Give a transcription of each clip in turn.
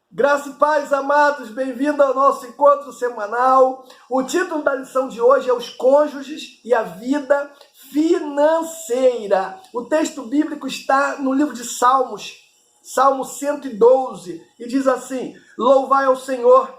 Graça e paz, amados, bem-vindo ao nosso encontro semanal. O título da lição de hoje é Os Cônjuges e a Vida Financeira. O texto bíblico está no livro de Salmos, Salmo 112, e diz assim: Louvai ao Senhor,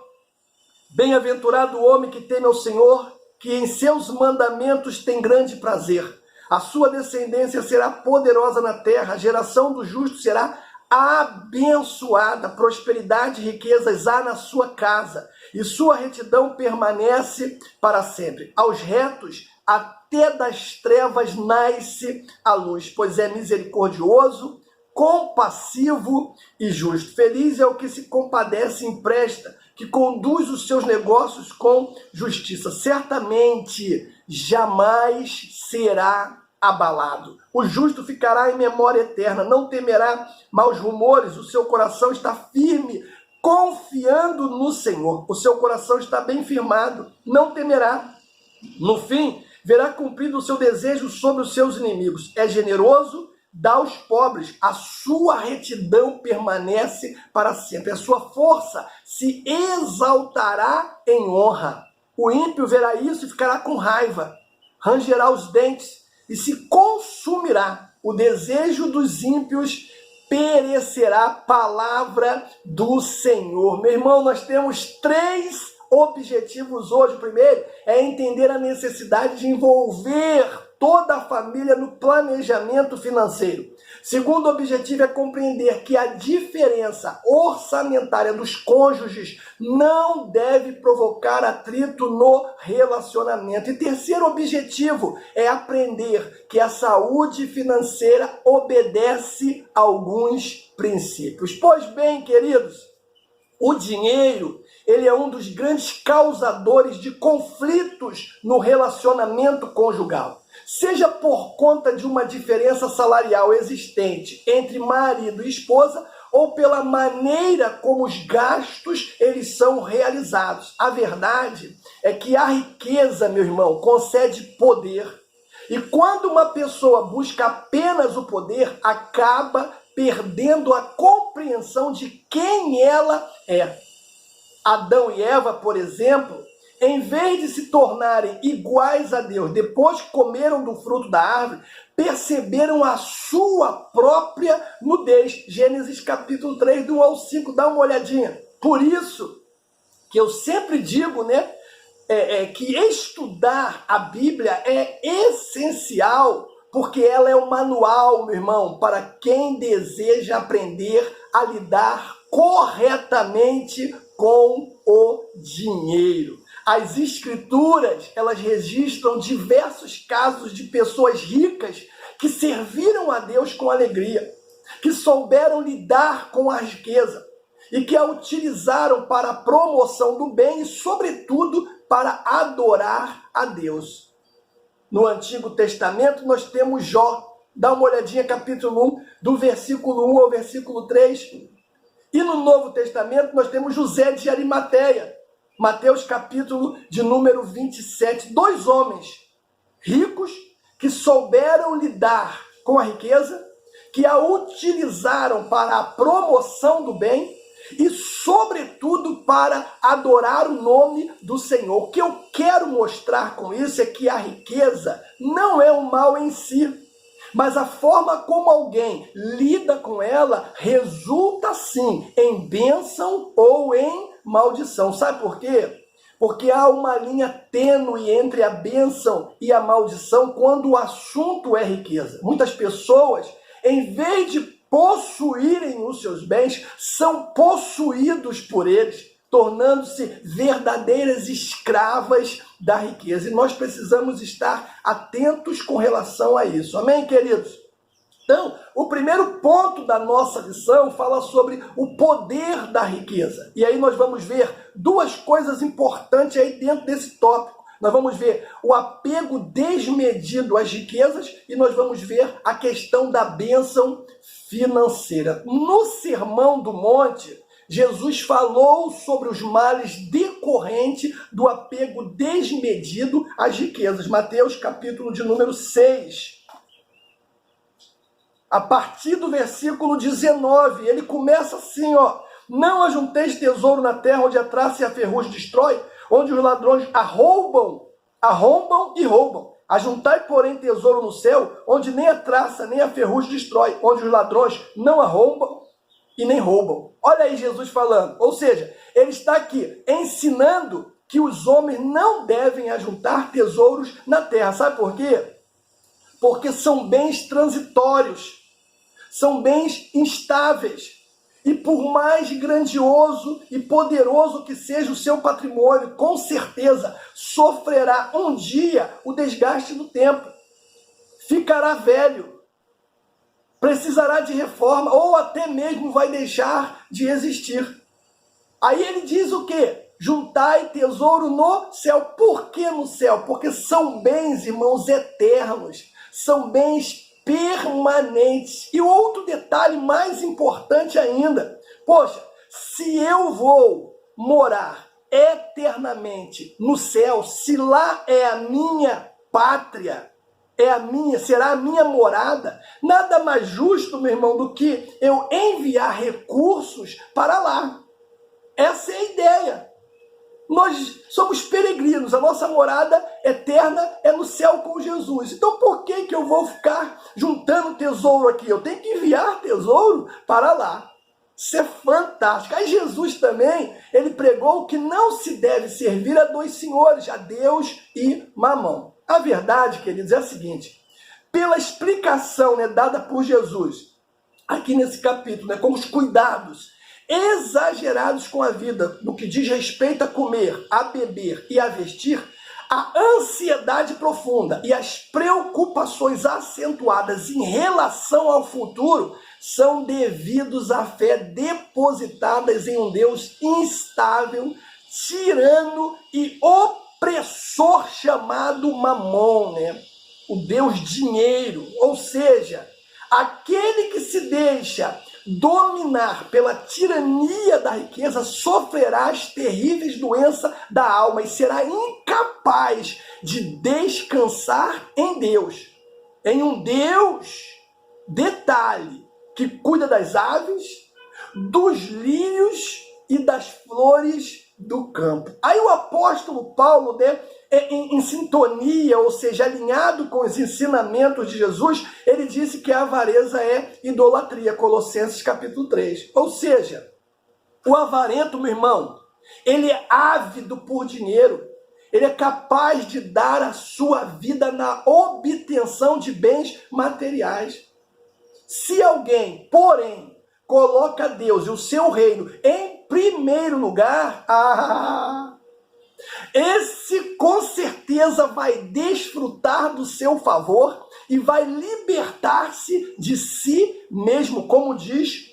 bem-aventurado o homem que teme ao Senhor, que em seus mandamentos tem grande prazer. A sua descendência será poderosa na terra, a geração do justo será abençoada, prosperidade e riquezas há na sua casa, e sua retidão permanece para sempre. Aos retos, até das trevas nasce a luz, pois é misericordioso, compassivo e justo. Feliz é o que se compadece e empresta, que conduz os seus negócios com justiça. Certamente jamais será abalado. O justo ficará em memória eterna, não temerá maus rumores, o seu coração está firme, confiando no Senhor. O seu coração está bem firmado, não temerá. No fim, verá cumprido o seu desejo sobre os seus inimigos. É generoso, dá aos pobres, a sua retidão permanece para sempre. A sua força se exaltará em honra. O ímpio verá isso e ficará com raiva, rangerá os dentes e se consumirá. O desejo dos ímpios perecerá. Palavra do Senhor. Meu irmão, nós temos 3 objetivos hoje. O primeiro é entender a necessidade de envolver toda a família no planejamento financeiro. Segundo objetivo é compreender que a diferença orçamentária dos cônjuges não deve provocar atrito no relacionamento. E terceiro objetivo é aprender que a saúde financeira obedece a alguns princípios. Pois bem, queridos, o dinheiro, ele é um dos grandes causadores de conflitos no relacionamento conjugal. Seja por conta de uma diferença salarial existente entre marido e esposa, ou pela maneira como os gastos eles são realizados. A verdade é que a riqueza, meu irmão, concede poder. E quando uma pessoa busca apenas o poder, acaba perdendo a compreensão de quem ela é. Adão e Eva, por exemplo, em vez de se tornarem iguais a Deus, depois que comeram do fruto da árvore, perceberam a sua própria nudez. Gênesis capítulo 3, do 1 ao 5, dá uma olhadinha. Por isso que eu sempre digo, que estudar a Bíblia é essencial, porque ela é um manual, meu irmão, para quem deseja aprender a lidar corretamente com o dinheiro. As escrituras, elas registram diversos casos de pessoas ricas que serviram a Deus com alegria, que souberam lidar com a riqueza e que a utilizaram para a promoção do bem e, sobretudo, para adorar a Deus. No Antigo Testamento, nós temos Jó. Dá uma olhadinha, capítulo 1, do versículo 1 ao versículo 3. E no Novo Testamento, nós temos José de Arimateia. Mateus capítulo de número 27. 2 homens ricos que souberam lidar com a riqueza, que a utilizaram para a promoção do bem e, sobretudo, para adorar o nome do Senhor. O que eu quero mostrar com isso é que a riqueza não é um mal em si, mas a forma como alguém lida com ela resulta, sim, em bênção ou em maldição. Sabe por quê? Porque há uma linha tênue entre a bênção e a maldição quando o assunto é riqueza. Muitas pessoas, em vez de possuírem os seus bens, são possuídos por eles, tornando-se verdadeiras escravas da riqueza. E nós precisamos estar atentos com relação a isso. Amém, queridos? Então, o primeiro ponto da nossa lição fala sobre o poder da riqueza. E aí nós vamos ver 2 coisas importantes aí dentro desse tópico. Nós vamos ver o apego desmedido às riquezas e nós vamos ver a questão da bênção financeira. No Sermão do Monte, Jesus falou sobre os males decorrentes do apego desmedido às riquezas. Mateus capítulo de número 6. A partir do versículo 19, ele começa assim, Não ajunteis tesouro na terra, onde a traça e a ferrugem destrói, onde os ladrões arrombam e roubam. Ajuntai, porém, tesouro no céu, onde nem a traça nem a ferrugem destrói, onde os ladrões não arrombam e nem roubam. Olha aí Jesus falando. Ou seja, ele está aqui ensinando que os homens não devem ajuntar tesouros na terra. Sabe por quê? Porque são bens transitórios, são bens instáveis. E por mais grandioso e poderoso que seja o seu patrimônio, com certeza sofrerá um dia o desgaste do tempo. Ficará velho, precisará de reforma ou até mesmo vai deixar de existir. Aí ele diz o quê? Juntai tesouro no céu. Por que no céu? Porque são bens, irmãos, eternos. São bens permanentes. E outro detalhe mais importante ainda. Poxa, se eu vou morar eternamente no céu, se lá é a minha pátria, será a minha morada, nada mais justo, meu irmão, do que eu enviar recursos para lá. Essa é a ideia. Nós somos peregrinos, a nossa morada eterna é no céu com Jesus. Então por que eu vou ficar juntando tesouro aqui? Eu tenho que enviar tesouro para lá. Isso é fantástico. Aí Jesus também, ele pregou que não se deve servir a dois senhores, a Deus e Mamão. A verdade, queridos, é a seguinte: pela explicação dada por Jesus, aqui nesse capítulo, com os cuidados exagerados com a vida, no que diz respeito a comer, a beber e a vestir, a ansiedade profunda e as preocupações acentuadas em relação ao futuro são devidos à fé depositadas em um Deus instável, tirano e opressor chamado Mamon, o Deus dinheiro. Ou seja, aquele que se deixa dominar pela tirania da riqueza sofrerá as terríveis doenças da alma e será incapaz de descansar em Deus. Em um Deus, detalhe, que cuida das aves, dos lírios e das flores do campo. Aí o apóstolo Paulo, em sintonia, ou seja, alinhado com os ensinamentos de Jesus, ele disse que a avareza é idolatria, Colossenses capítulo 3. Ou seja, o avarento, meu irmão, ele é ávido por dinheiro, ele é capaz de dar a sua vida na obtenção de bens materiais. Se alguém, porém, coloca Deus e o seu reino em primeiro lugar, esse com certeza vai desfrutar do seu favor e vai libertar-se de si mesmo, como diz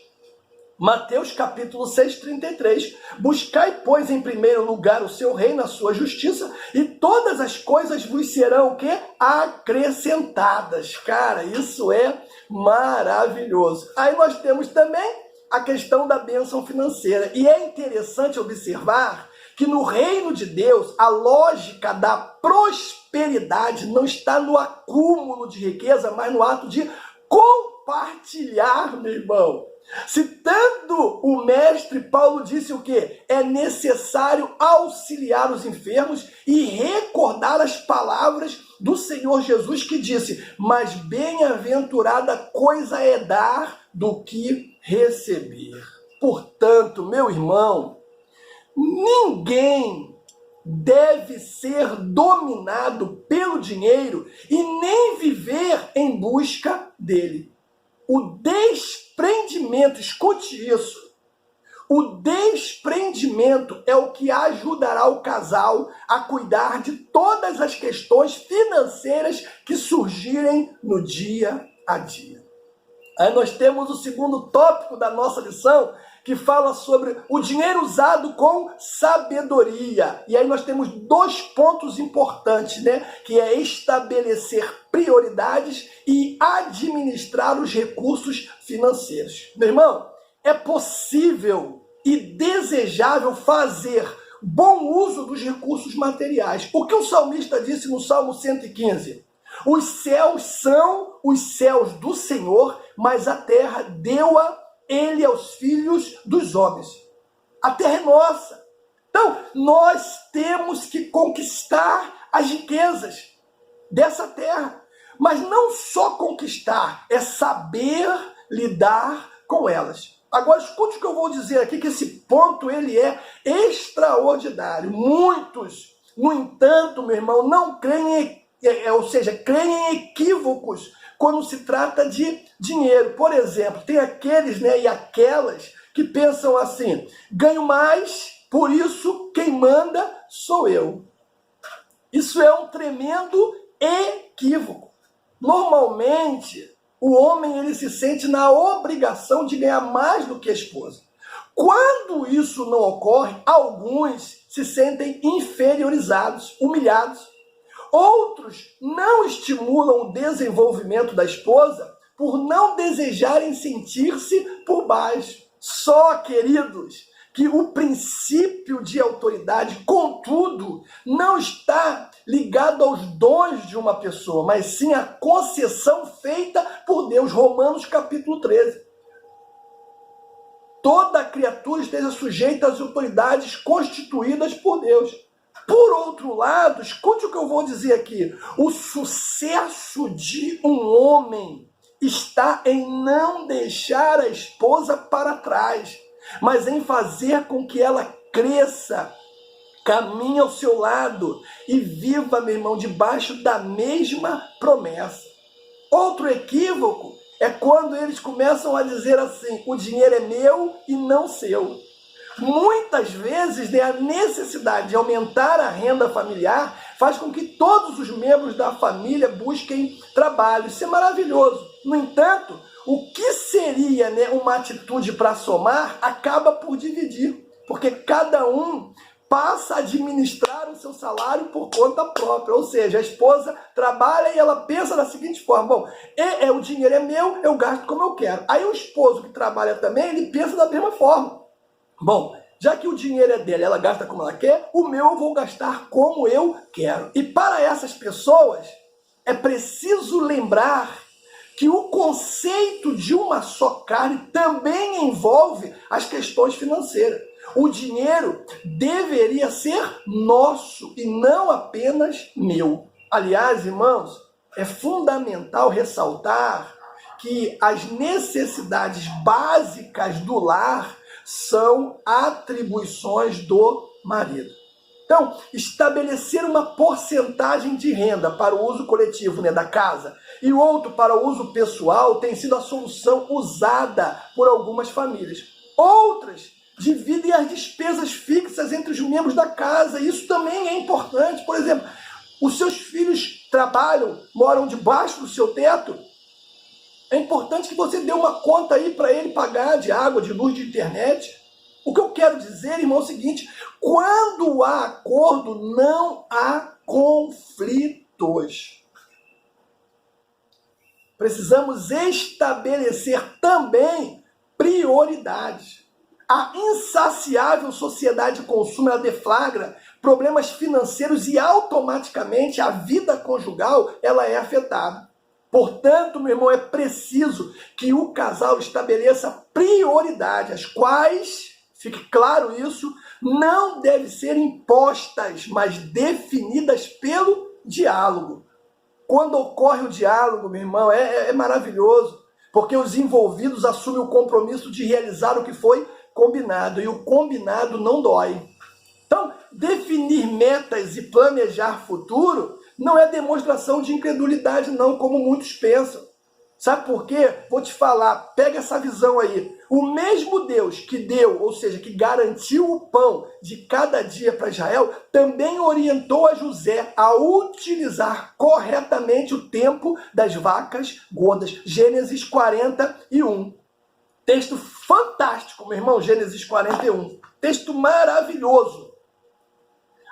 Mateus capítulo 6:33. Buscai, pois, em primeiro lugar o seu reino, a sua justiça, e todas as coisas vos serão o quê? Acrescentadas. Cara, isso é maravilhoso. Aí nós temos também a questão da bênção financeira. E é interessante observar que no reino de Deus, a lógica da prosperidade não está no acúmulo de riqueza, mas no ato de compartilhar, meu irmão. Citando o mestre, Paulo disse o quê? É necessário auxiliar os enfermos e recordar as palavras do Senhor Jesus que disse: mas bem-aventurada coisa é dar do que receber. Portanto, meu irmão, ninguém deve ser dominado pelo dinheiro e nem viver em busca dele. O desprendimento, escute isso, o desprendimento é o que ajudará o casal a cuidar de todas as questões financeiras que surgirem no dia a dia. Aí nós temos o segundo tópico da nossa lição, que fala sobre o dinheiro usado com sabedoria. E aí nós temos dois pontos importantes, que é estabelecer prioridades e administrar os recursos financeiros. Meu irmão, é possível e desejável fazer bom uso dos recursos materiais. O que o salmista disse no Salmo 115? Os céus são os céus do Senhor, mas a terra deu-a ele aos filhos dos homens. A terra é nossa. Então, nós temos que conquistar as riquezas dessa terra. Mas não só conquistar, é saber lidar com elas. Agora, escute o que eu vou dizer aqui, que esse ponto ele é extraordinário. Muitos, no entanto, meu irmão, não creem, creem em equívocos quando se trata de dinheiro. Por exemplo, tem aqueles, e aquelas que pensam assim: ganho mais, por isso quem manda sou eu. Isso é um tremendo equívoco. Normalmente, o homem ele se sente na obrigação de ganhar mais do que a esposa. Quando isso não ocorre, alguns se sentem inferiorizados, humilhados. Outros não estimulam o desenvolvimento da esposa por não desejarem sentir-se por baixo. Só, queridos, que o princípio de autoridade, contudo, não está ligado aos dons de uma pessoa, mas sim à concessão feita por Deus. Romanos capítulo 13. Toda criatura esteja sujeita às autoridades constituídas por Deus. Por outro lado, escute o que eu vou dizer aqui. O sucesso de um homem está em não deixar a esposa para trás, mas em fazer com que ela cresça, caminhe ao seu lado e viva, meu irmão, debaixo da mesma promessa. Outro equívoco é quando eles começam a dizer assim: o dinheiro é meu e não seu. Muitas vezes, a necessidade de aumentar a renda familiar faz com que todos os membros da família busquem trabalho. Isso é maravilhoso. No entanto, o que seria uma atitude para somar acaba por dividir, porque cada um passa a administrar o seu salário por conta própria. Ou seja, a esposa trabalha e ela pensa da seguinte forma: bom, o dinheiro é meu, eu gasto como eu quero. Aí o esposo que trabalha também, ele pensa da mesma forma. Bom, já que o dinheiro é dela, ela gasta como ela quer, o meu eu vou gastar como eu quero. E para essas pessoas, é preciso lembrar que o conceito de uma só carne também envolve as questões financeiras. O dinheiro deveria ser nosso e não apenas meu. Aliás, irmãos, é fundamental ressaltar que as necessidades básicas do lar são atribuições do marido. Então, estabelecer uma porcentagem de renda para o uso coletivo da casa e outro para o uso pessoal tem sido a solução usada por algumas famílias. Outras dividem as despesas fixas entre os membros da casa. Isso também é importante. Por exemplo, os seus filhos trabalham, moram debaixo do seu teto. É importante que você dê uma conta aí para ele pagar de água, de luz, de internet. O que eu quero dizer, irmão, é o seguinte: quando há acordo, não há conflitos. Precisamos estabelecer também prioridades. A insaciável sociedade de consumo, ela deflagra problemas financeiros e automaticamente a vida conjugal ela é afetada. Portanto, meu irmão, é preciso que o casal estabeleça prioridades, as quais, fique claro isso, não devem ser impostas, mas definidas pelo diálogo. Quando ocorre o diálogo, meu irmão, é maravilhoso, porque os envolvidos assumem o compromisso de realizar o que foi combinado, e o combinado não dói. Então, definir metas e planejar futuro não é demonstração de incredulidade, não, como muitos pensam. Sabe por quê? Vou te falar, pega essa visão aí. O mesmo Deus que deu, ou seja, que garantiu o pão de cada dia para Israel, também orientou a José a utilizar corretamente o tempo das vacas gordas. Gênesis 41. Texto fantástico, meu irmão, Gênesis 41. Texto maravilhoso.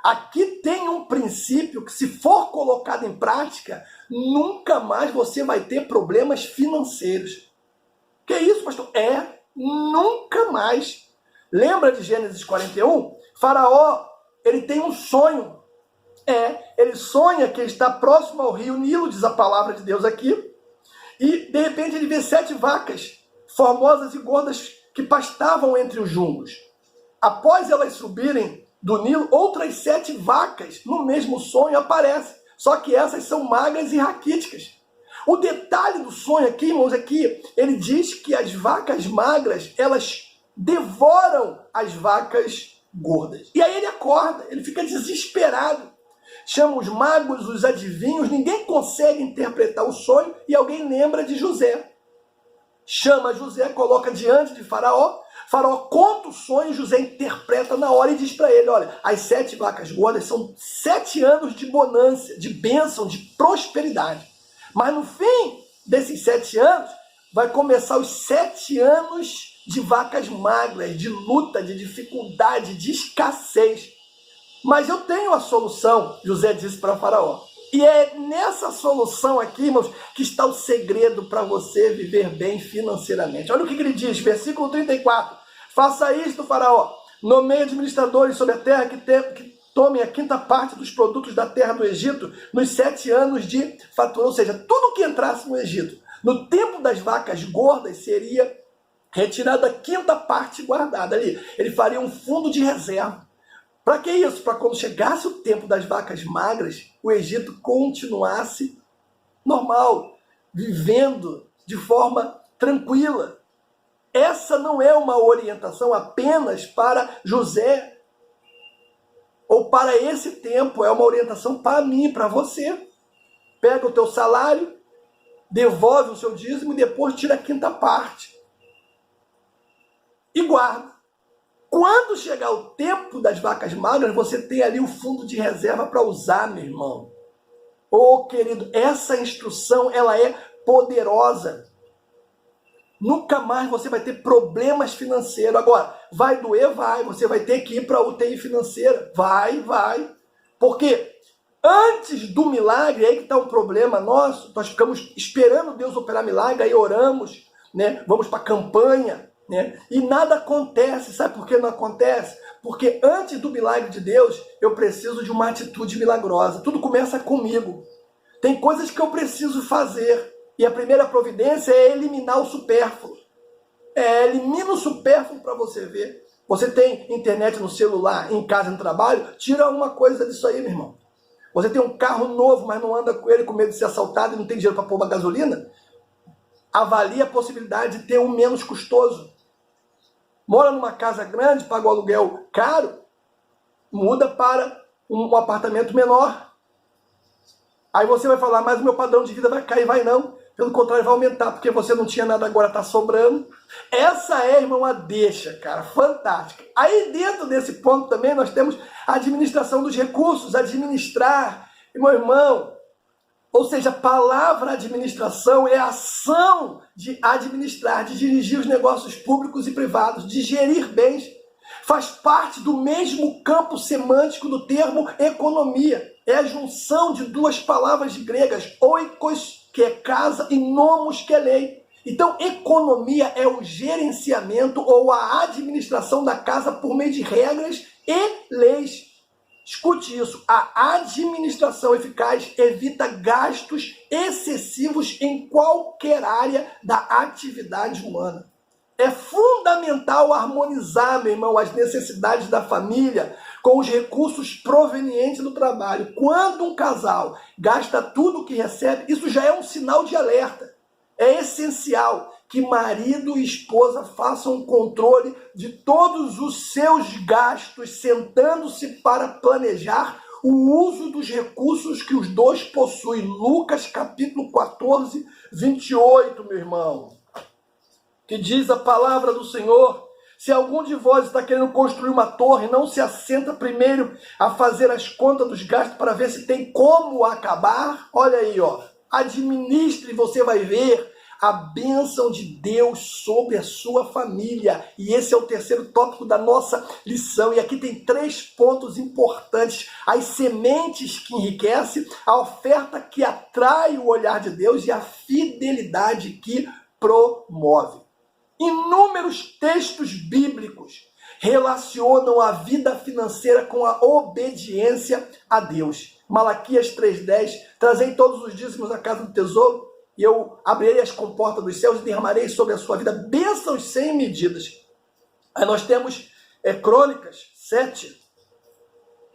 Aqui tem um princípio que, se for colocado em prática, nunca mais você vai ter problemas financeiros. Que isso, pastor? Nunca mais. Lembra de Gênesis 41? Faraó, ele tem um sonho. Ele sonha que ele está próximo ao rio Nilo, diz a palavra de Deus aqui, e de repente ele vê 7 vacas formosas e gordas que pastavam entre os juncos. após elas subirem do Nilo, outras 7 vacas no mesmo sonho aparecem. Só que essas são magras e raquíticas. O detalhe do sonho aqui, irmãos, é que ele diz que as vacas magras, elas devoram as vacas gordas. E aí ele acorda, ele fica desesperado. Chama os magos, os adivinhos, ninguém consegue interpretar o sonho e alguém lembra de José. Chama José, coloca diante de Faraó. Faraó conta o sonho, José interpreta na hora e diz para ele, olha, as 7 vacas gordas são 7 anos de bonança, de bênção, de prosperidade. Mas no fim desses 7 anos, vai começar os 7 anos de vacas magras, de luta, de dificuldade, de escassez. Mas eu tenho a solução, José disse para Faraó. E é nessa solução aqui, irmãos, que está o segredo para você viver bem financeiramente. Olha o que ele diz, versículo 34. Faça isto, Faraó. Nomeie administradores sobre a terra que tomem a 5ª parte dos produtos da terra do Egito nos 7 anos de fatura. Ou seja, tudo que entrasse no Egito, no tempo das vacas gordas, seria retirada a 5ª parte guardada ali. Ele faria um fundo de reserva. Para que isso? Para quando chegasse o tempo das vacas magras, o Egito continuasse normal, vivendo de forma tranquila. Essa não é uma orientação apenas para José ou para esse tempo, é uma orientação para mim, para você. Pega o teu salário, devolve o seu dízimo e depois tira a 5ª parte. E guarda. Quando chegar o tempo das vacas magras, você tem ali o fundo de reserva para usar, meu irmão. Ô, querido, essa instrução, ela é poderosa. Nunca mais você vai ter problemas financeiros. Agora, vai doer? Vai. Você vai ter que ir para a UTI financeira. Vai. Porque antes do milagre, aí que está um problema nosso, nós ficamos esperando Deus operar milagre, aí oramos, né? Vamos para a campanha, né? E nada acontece. Sabe por que não acontece? Porque antes do milagre de Deus, eu preciso de uma atitude milagrosa. Tudo começa comigo. Tem coisas que eu preciso fazer. E a primeira providência é eliminar o supérfluo. Elimina o supérfluo para você ver. Você tem internet no celular, em casa, no trabalho? Tira uma coisa disso aí, meu irmão. Você tem um carro novo, mas não anda com ele com medo de ser assaltado e não tem dinheiro para pôr uma gasolina? Avalie a possibilidade de ter um menos custoso. Mora numa casa grande, paga um aluguel caro, muda para um apartamento menor. Aí você vai falar, mas o meu padrão de vida vai cair, vai não. Pelo contrário, vai aumentar, porque você não tinha nada, agora está sobrando. Essa é, irmão, a deixa, cara, fantástica. Aí dentro desse ponto também nós temos a administração dos recursos, administrar, meu irmão. Ou seja, a palavra administração é a ação de administrar, de dirigir os negócios públicos e privados, de gerir bens. Faz parte do mesmo campo semântico do termo economia. É a junção de duas palavras gregas, oikos, que é casa, e nomos, que é lei. Então, economia é o gerenciamento ou a administração da casa por meio de regras e leis. Escute isso, a administração eficaz evita gastos excessivos em qualquer área da atividade humana. É fundamental harmonizar, meu irmão, as necessidades da família com os recursos provenientes do trabalho. Quando um casal gasta tudo o que recebe, isso já é um sinal de alerta. É essencial que marido e esposa façam um controle de todos os seus gastos, sentando-se para planejar o uso dos recursos que os dois possuem. Lucas capítulo 14, 28, meu irmão. Que diz a palavra do Senhor: se algum de vós está querendo construir uma torre, não se assenta primeiro a fazer as contas dos gastos para ver se tem como acabar? Olha aí, ó. Administre e você vai ver a bênção de Deus sobre a sua família. E esse é o terceiro tópico da nossa lição. E aqui tem 3 pontos importantes: as sementes que enriquecem, a oferta que atrai o olhar de Deus e a fidelidade que promove. Inúmeros textos bíblicos relacionam a vida financeira com a obediência a Deus. Malaquias 3,10, trazei todos os dízimos à casa do tesouro, e eu abrirei as comportas dos céus e derramarei sobre a sua vida bênçãos sem medidas. Aí nós temos Crônicas 7.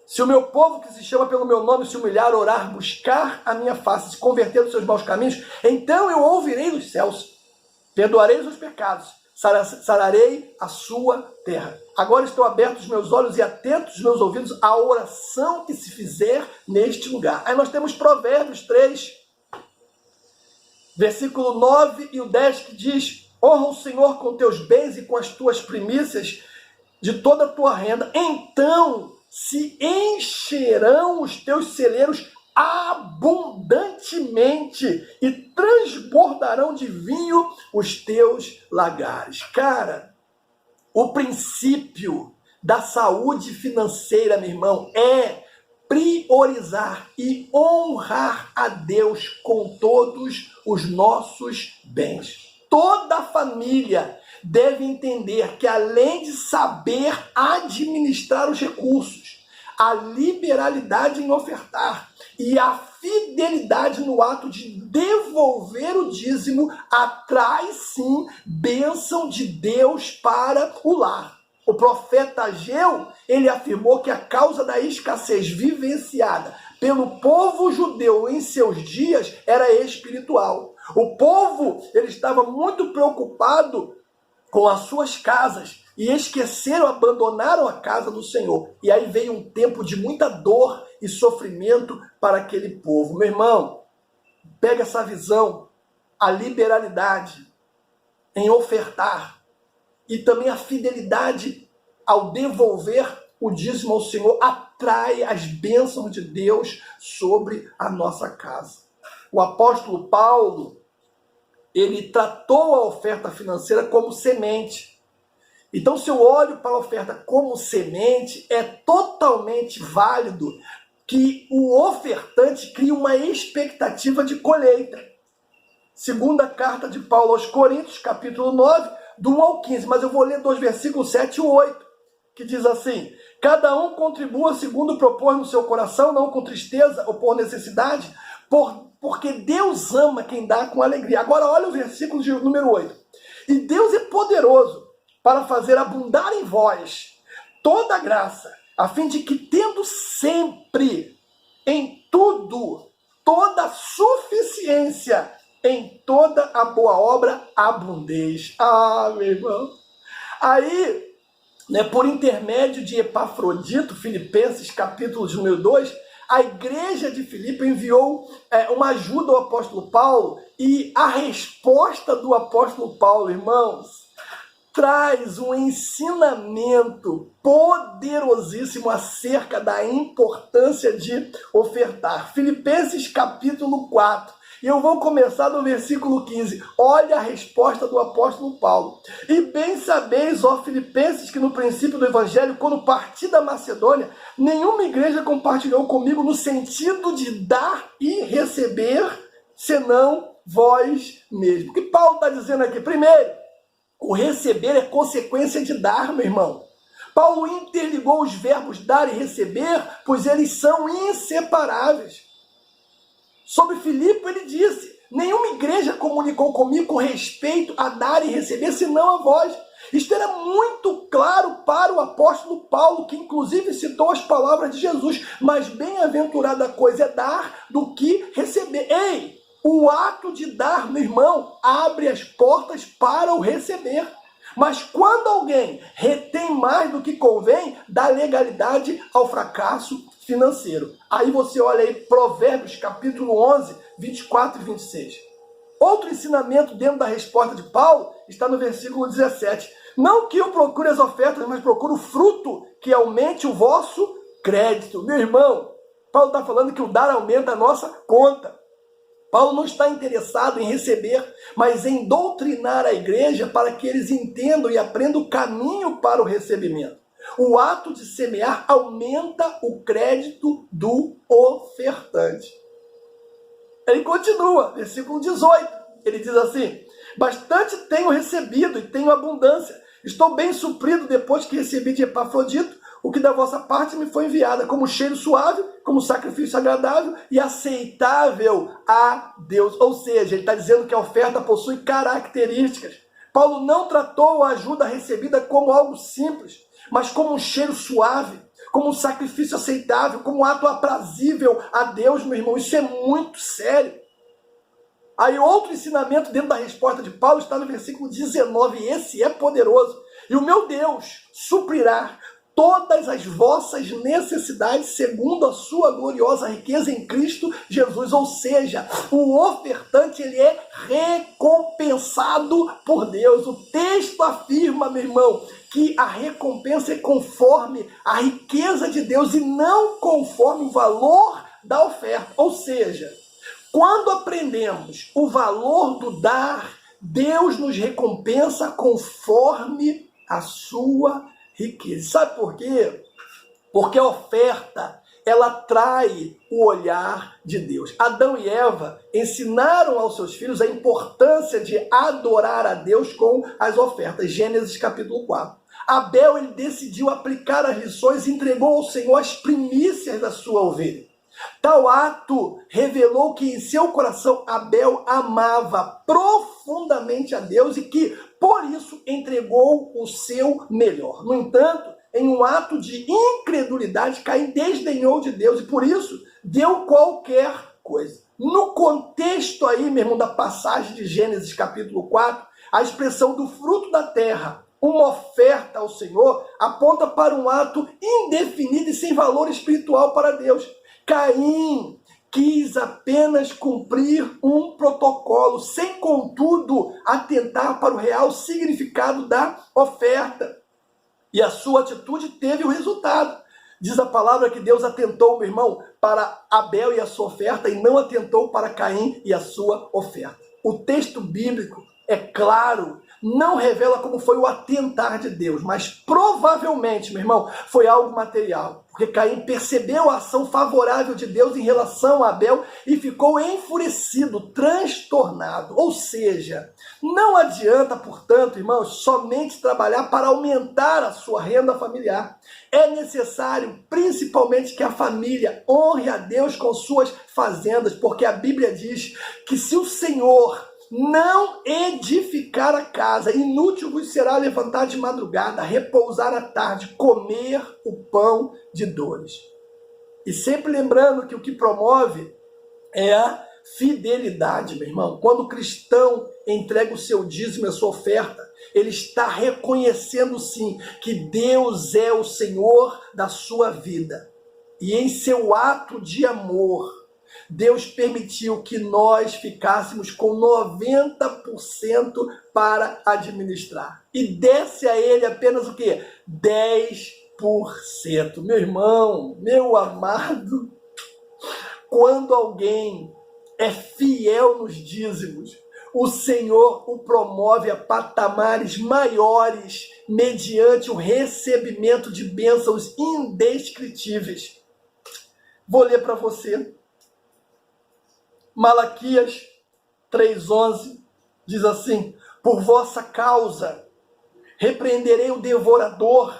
Se o meu povo que se chama pelo meu nome se humilhar, orar, buscar a minha face, se converter dos seus maus caminhos, então eu ouvirei dos céus, perdoarei os seus pecados, sararei a sua terra. Agora estão abertos os meus olhos e atentos os meus ouvidos à oração que se fizer neste lugar. Aí nós temos Provérbios 3, versículo 9 e o 10, que diz: honra o Senhor com teus bens e com as tuas primícias de toda a tua renda, então se encherão os teus celeiros abundantemente e transbordarão de vinho os teus lagares. Cara, o princípio da saúde financeira, meu irmão, é priorizar e honrar a Deus com todos os nossos bens. Toda a família deve entender que, além de saber administrar os recursos, a liberalidade em ofertar e a fidelidade no ato de devolver o dízimo atrai sim bênção de Deus para o lar. O profeta Ageu, ele afirmou que a causa da escassez vivenciada pelo povo judeu em seus dias era espiritual. O povo, ele estava muito preocupado com as suas casas e esqueceram, abandonaram a casa do Senhor. E aí veio um tempo de muita dor e sofrimento para aquele povo. Meu irmão, pega essa visão, a liberalidade em ofertar e também a fidelidade ao devolver o dízimo ao Senhor atrai as bênçãos de Deus sobre a nossa casa. O apóstolo Paulo, ele tratou a oferta financeira como semente. Então, se eu olho para a oferta como semente, é totalmente válido que o ofertante crie uma expectativa de colheita. Segunda carta de Paulo aos Coríntios, capítulo 9, do 1 ao 15. Mas eu vou ler 2 versículos 7 e 8, que diz assim: cada um contribua segundo propõe no seu coração, não com tristeza ou por necessidade, porque Deus ama quem dá com alegria. Agora olha o versículo de número 8. E Deus é poderoso para fazer abundar em vós toda a graça, a fim de que, tendo sempre em tudo toda a suficiência, em toda a boa obra abundeis. Ah, meu irmão. Aí, por intermédio de Epafrodito, Filipenses, capítulo de número 2, a igreja de Filipe enviou uma ajuda ao apóstolo Paulo, e a resposta do apóstolo Paulo, irmãos, traz um ensinamento poderosíssimo acerca da importância de ofertar. Filipenses capítulo 4. E eu vou começar no versículo 15. Olha a resposta do apóstolo Paulo. E bem sabeis, ó Filipenses, que no princípio do evangelho, quando parti da Macedônia, nenhuma igreja compartilhou comigo no sentido de dar e receber, senão vós mesmos. O que Paulo está dizendo aqui? Primeiro, o receber é consequência de dar, meu irmão. Paulo interligou os verbos dar e receber, pois eles são inseparáveis. Sobre Filipe, ele disse: nenhuma igreja comunicou comigo com respeito a dar e receber, senão a vós. Isto era muito claro para o apóstolo Paulo, que inclusive citou as palavras de Jesus: mais bem-aventurada a coisa é dar do que receber. Ei, o ato de dar, meu irmão, abre as portas para o receber. Mas quando alguém retém mais do que convém, dá legalidade ao fracasso financeiro. Aí você olha aí Provérbios capítulo 11, 24 e 26. Outro ensinamento dentro da resposta de Paulo está no versículo 17. Não que eu procure as ofertas, mas procure o fruto que aumente o vosso crédito. Meu irmão, Paulo está falando que o dar aumenta a nossa conta. Paulo não está interessado em receber, mas em doutrinar a igreja para que eles entendam e aprendam o caminho para o recebimento. O ato de semear aumenta o crédito do ofertante. Ele continua, versículo 18. Ele diz assim: bastante tenho recebido e tenho abundância. Estou bem suprido depois que recebi de Epafrodito o que da vossa parte me foi enviada, como cheiro suave, como sacrifício agradável e aceitável a Deus. Ou seja, ele está dizendo que a oferta possui características. Paulo não tratou a ajuda recebida como algo simples, mas como um cheiro suave, como um sacrifício aceitável, como um ato aprazível a Deus, meu irmão. Isso é muito sério. Aí outro ensinamento dentro da resposta de Paulo está no versículo 19, e esse é poderoso. E o meu Deus suprirá todas as vossas necessidades segundo a sua gloriosa riqueza em Cristo Jesus. Ou seja, o ofertante, ele é recompensado por Deus. O texto afirma, meu irmão, que a recompensa é conforme a riqueza de Deus e não conforme o valor da oferta. Ou seja, quando aprendemos o valor do dar, Deus nos recompensa conforme a sua riqueza. Sabe por quê? Porque a oferta, ela atrai o olhar de Deus. Adão e Eva ensinaram aos seus filhos a importância de adorar a Deus com as ofertas. Gênesis capítulo 4. Abel, ele decidiu aplicar as lições e entregou ao Senhor as primícias da sua ovelha. Tal ato revelou que em seu coração Abel amava profundamente a Deus e que, por isso, entregou o seu melhor. No entanto, em um ato de incredulidade, Caim desdenhou de Deus e, por isso, deu qualquer coisa. No contexto aí, meu irmão, da passagem de Gênesis capítulo 4, a expressão do fruto da terra, uma oferta ao Senhor, aponta para um ato indefinido e sem valor espiritual para Deus. Caim quis apenas cumprir um protocolo, sem, contudo, atentar para o real significado da oferta. E a sua atitude teve o resultado. Diz a palavra que Deus atentou, meu irmão, para Abel e a sua oferta, e não atentou para Caim e a sua oferta. O texto bíblico, é claro, não revela como foi o atentar de Deus, mas provavelmente, meu irmão, foi algo material. Porque Caim percebeu a ação favorável de Deus em relação a Abel e ficou enfurecido, transtornado. Ou seja, não adianta, portanto, irmãos, somente trabalhar para aumentar a sua renda familiar. É necessário, principalmente, que a família honre a Deus com suas fazendas, porque a Bíblia diz que se o Senhor não edificar a casa, inútil vos será levantar de madrugada, repousar à tarde, comer o pão de dores. E sempre lembrando que o que promove é a fidelidade, meu irmão. Quando o cristão entrega o seu dízimo e a sua oferta, ele está reconhecendo sim que Deus é o Senhor da sua vida. E em seu ato de amor, Deus permitiu que nós ficássemos com 90% para administrar. E desse a ele apenas o quê? 10%. Meu irmão, meu amado, quando alguém é fiel nos dízimos, o Senhor o promove a patamares maiores mediante o recebimento de bênçãos indescritíveis. Vou ler para você. Malaquias 3,11 diz assim: por vossa causa repreenderei o devorador,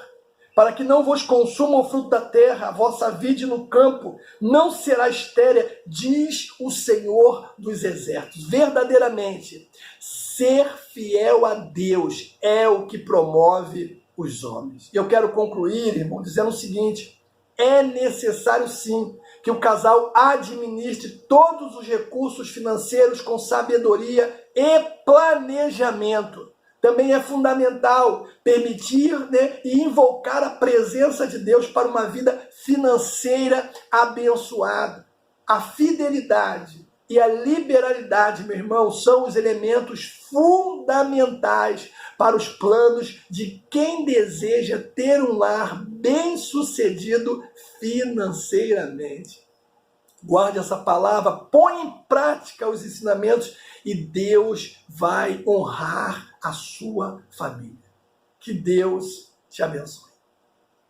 para que não vos consuma o fruto da terra, a vossa vide no campo não será estéril, diz o Senhor dos exércitos. Verdadeiramente, ser fiel a Deus é o que promove os homens. E eu quero concluir, irmão, dizendo o seguinte: é necessário sim que o casal administre todos os recursos financeiros com sabedoria e planejamento. Também é fundamental permitir, e invocar a presença de Deus para uma vida financeira abençoada. A fidelidade e a liberalidade, meu irmão, são os elementos fundamentais para os planos de quem deseja ter um lar bem-sucedido financeiramente. Guarde essa palavra, põe em prática os ensinamentos e Deus vai honrar a sua família. Que Deus te abençoe.